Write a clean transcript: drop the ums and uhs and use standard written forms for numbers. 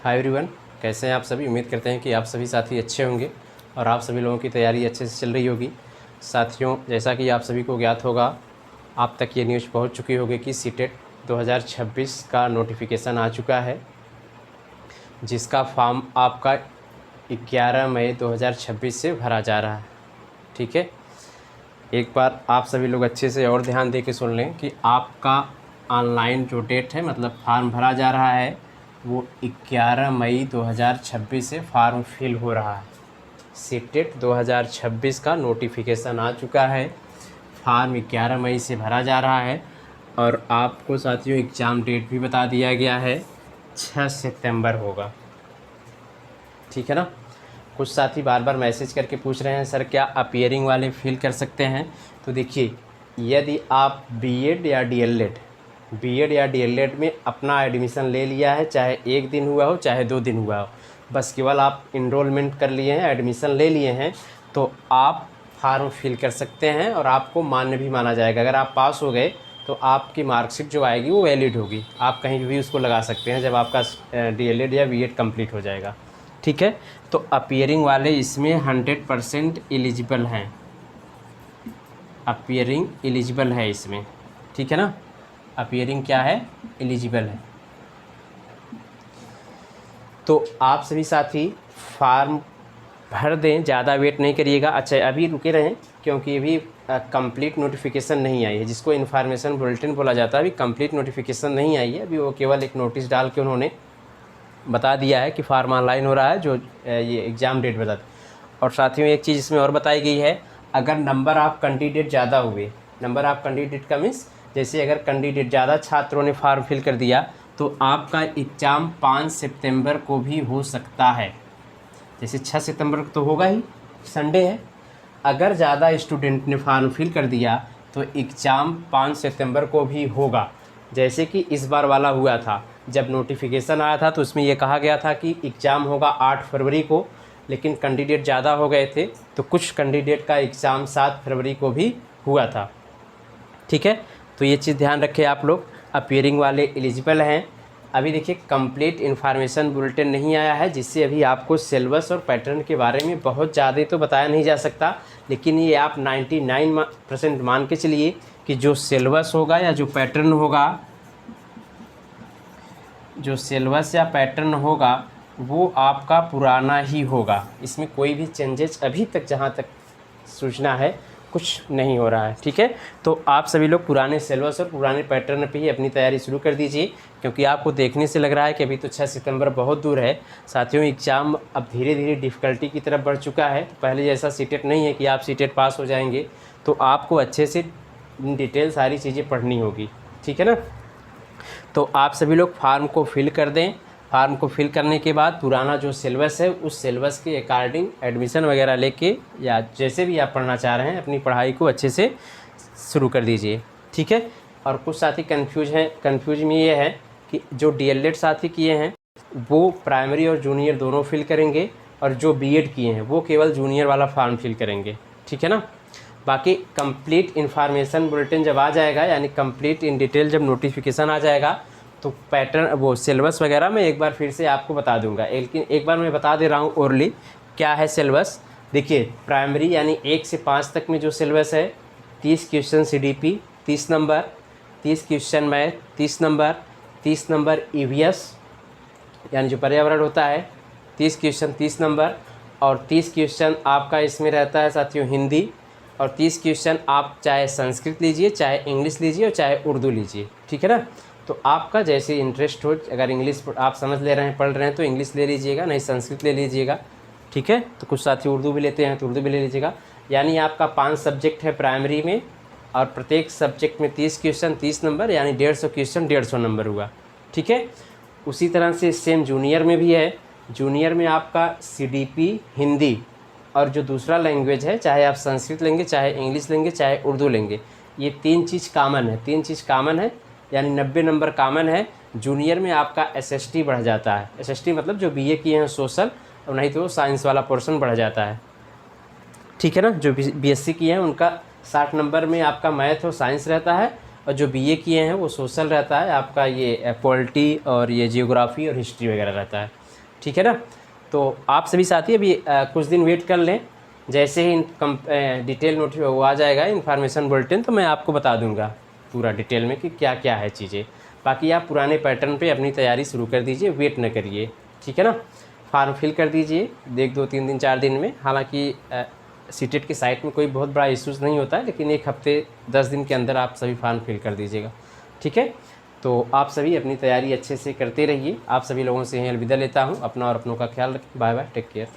Hi everyone, कैसे हैं आप सभी। उम्मीद करते हैं कि आप सभी साथी अच्छे होंगे और आप सभी लोगों की तैयारी अच्छे से चल रही होगी। साथियों, जैसा कि आप सभी को ज्ञात होगा, आप तक ये न्यूज़ पहुंच चुकी होगी कि सीटेट 2026 का नोटिफिकेशन आ चुका है, जिसका फॉर्म आपका 11 मई 2026 से भरा जा रहा है। ठीक है, एक बार आप सभी लोग अच्छे से और ध्यान दे के सुन लें कि आपका ऑनलाइन जो डेट है, मतलब फॉर्म भरा जा रहा है, वो 11 मई 2026 से फॉर्म फिल हो रहा है। सीटेट 2026 का नोटिफिकेशन आ चुका है, फॉर्म 11 मई से भरा जा रहा है और आपको साथियों एग्ज़ाम डेट भी बता दिया गया है, 6 सितंबर होगा। ठीक है ना। कुछ साथी बार बार मैसेज करके पूछ रहे हैं, सर क्या अपीयरिंग वाले फिल कर सकते हैं। तो देखिए, यदि आप बीएड या डीएलएड में अपना एडमिशन ले लिया है, चाहे 1 दिन हुआ हो चाहे 2 दिन हुआ हो, बस केवल आप इनरोलमेंट कर लिए हैं, एडमिशन ले लिए हैं, तो आप फार्म फिल कर सकते हैं और आपको मान्य भी माना जाएगा। अगर आप पास हो गए तो आपकी मार्कशीट जो आएगी वो वैलिड होगी, आप कहीं भी उसको लगा सकते हैं जब आपका डीएलएड या बीएड कंप्लीट हो जाएगा। ठीक है, तो अपीयरिंग वाले इसमें 100% एलिजिबल हैं, अपीयरिंग एलिजिबल है इसमें। ठीक है ना, अपीयरिंग क्या है, एलिजिबल है। तो आप सभी साथी फार्म भर दें, ज़्यादा वेट नहीं करिएगा। अच्छा, अभी रुके रहें क्योंकि अभी कंप्लीट नोटिफिकेशन नहीं आई है, जिसको इन्फॉर्मेशन बुलेटिन बोला जाता है। अभी कंप्लीट नोटिफिकेशन नहीं आई है, अभी वो केवल एक नोटिस डाल के उन्होंने बता दिया है कि फार्म ऑनलाइन हो रहा है, जो ये एग्ज़ाम डेट बता। और साथियों एक चीज़ इसमें और बताई गई है, अगर नंबर ऑफ़ कैंडिडेट ज़्यादा हुए, नंबर ऑफ़ कैंडिडेट का मीन्स जैसे अगर कैंडिडेट ज़्यादा छात्रों ने फार्म फिल कर दिया तो आपका एग्ज़ाम 5 सितंबर को भी हो सकता है। जैसे 6 सितंबर को तो होगा ही, संडे है। अगर ज़्यादा स्टूडेंट ने फार्म फिल कर दिया तो एग्ज़ाम 5 सितंबर को भी होगा। जैसे कि इस बार वाला हुआ था, जब नोटिफिकेशन आया था तो उसमें ये कहा गया था कि एग्ज़ाम होगा 8 फरवरी को, लेकिन कैंडिडेट ज़्यादा हो गए थे तो कुछ कैंडिडेट का एग्ज़ाम 7 फरवरी को भी हुआ था। ठीक है, तो ये चीज़ ध्यान रखें आप लोग, अपीयरिंग वाले एलिजिबल हैं। अभी देखिए, कंप्लीट इन्फॉर्मेशन बुलेटिन नहीं आया है, जिससे अभी आपको सिलेबस और पैटर्न के बारे में बहुत ज़्यादा तो बताया नहीं जा सकता, लेकिन ये आप 99% मान के चलिए कि जो सिलेबस होगा या जो पैटर्न होगा, जो सिलेबस या पैटर्न होगा वो आपका पुराना ही होगा। इसमें कोई भी चेंजेस अभी तक जहाँ तक सूचना है कुछ नहीं हो रहा है। ठीक है, तो आप सभी लोग पुराने सिलेबस और पुराने पैटर्न पे ही अपनी तैयारी शुरू कर दीजिए, क्योंकि आपको देखने से लग रहा है कि अभी तो 6 सितंबर बहुत दूर है। साथियों, एग्ज़ाम अब धीरे धीरे डिफ़िकल्टी की तरफ बढ़ चुका है। तो पहले जैसा सीटेट नहीं है कि आप सीटेट पास हो जाएंगे, तो आपको अच्छे से डिटेल सारी चीज़ें पढ़नी होगी। ठीक है ना, तो आप सभी लोग फार्म को फिल कर दें। फार्म को फिल करने के बाद पुराना जो सिलेबस है उस सिलेबस के अकॉर्डिंग एडमिशन वगैरह लेके या जैसे भी आप पढ़ना चाह रहे हैं अपनी पढ़ाई को अच्छे से शुरू कर दीजिए। ठीक है, और कुछ साथी कंफ्यूज में ये है कि जो डीएलएड साथी किए हैं वो प्राइमरी और जूनियर दोनों फिल करेंगे, और जो बीएड किए हैं वो केवल जूनियर वाला फॉर्म फिल करेंगे। ठीक है ना, बाकी कंप्लीट इन्फॉर्मेशन बुलेटिन जब आ जाएगा, यानी कंप्लीट इन डिटेल जब नोटिफिकेशन आ जाएगा, तो पैटर्न वो सिलेबस वगैरह मैं एक बार फिर से आपको बता दूंगा। लेकिन एक बार मैं बता दे रहा हूँ ओरली क्या है सिलेबस। देखिए, प्राइमरी यानी 1 से 5 तक में जो सिलेबस है, 30 question CDP 30 number, 30 question math 30 number, 30 number EVS यानी जो पर्यावरण होता है 30 क्वेश्चन 30 नंबर, और 30 क्वेश्चन आपका इसमें रहता है साथियों हिंदी, और 30 क्वेश्चन आप चाहे संस्कृत लीजिए, चाहे इंग्लिश लीजिए और चाहे उर्दू लीजिए। ठीक है ना, तो आपका जैसे इंटरेस्ट हो, अगर इंग्लिश आप समझ ले रहे हैं, पढ़ रहे हैं तो इंग्लिश ले लीजिएगा, नहीं संस्कृत ले लीजिएगा। ठीक है, तो कुछ साथी उर्दू भी लेते हैं तो उर्दू भी ले लीजिएगा। यानी आपका 5 सब्जेक्ट है प्राइमरी में, और प्रत्येक सब्जेक्ट में 30 क्वेश्चन 30 नंबर, यानी 150 क्वेश्चन 150 नंबर हुआ। ठीक है, उसी तरह से सेम जूनियर में भी है। जूनियर में आपका सीडीपी हिंदी और जो दूसरा लैंग्वेज है, चाहे आप संस्कृत लेंगे, चाहे इंग्लिश लेंगे, चाहे उर्दू लेंगे, ये 3 चीज़ कामन है, 3 चीज़ कामन है, यानी 90 नंबर कामन है। जूनियर में आपका एसएसटी बढ़ जाता है, एसएसटी मतलब जो बीए किए हैं सोशल, और नहीं तो साइंस वाला पोर्शन बढ़ जाता है। ठीक है ना, जो बीएससी किए हैं उनका 60 नंबर में आपका मैथ और साइंस रहता है, और जो बीए किए हैं वो सोशल रहता है, आपका ये पॉलिटी और ये जियोग्राफी और हिस्ट्री वगैरह रहता है। ठीक है ना। तो आप सभी साथी अभी कुछ दिन वेट कर लें, जैसे ही डिटेल नोटिस वो आ जाएगा इन्फॉर्मेशन बुलेटिन, तो मैं आपको बता दूंगा पूरा डिटेल में कि क्या क्या है चीज़ें। बाकी आप पुराने पैटर्न पे अपनी तैयारी शुरू कर दीजिए, वेट न करिए, ठीक है ना। फॉर्म फिल कर दीजिए 1-2-3 दिन 4 दिन में। हालांकि सीटेट की साइट में कोई बहुत बड़ा इश्यूज़ नहीं होता है, लेकिन 1 हफ्ते 10 दिन के अंदर आप सभी फॉर्म फिल कर दीजिएगा, ठीक है। तो आप सभी अपनी तैयारी अच्छे से करते रहिए। आप सभी लोगों से यहीं अलविदा लेता हूँ। अपना और अपनों का ख्याल रखें। Bye bye, take care.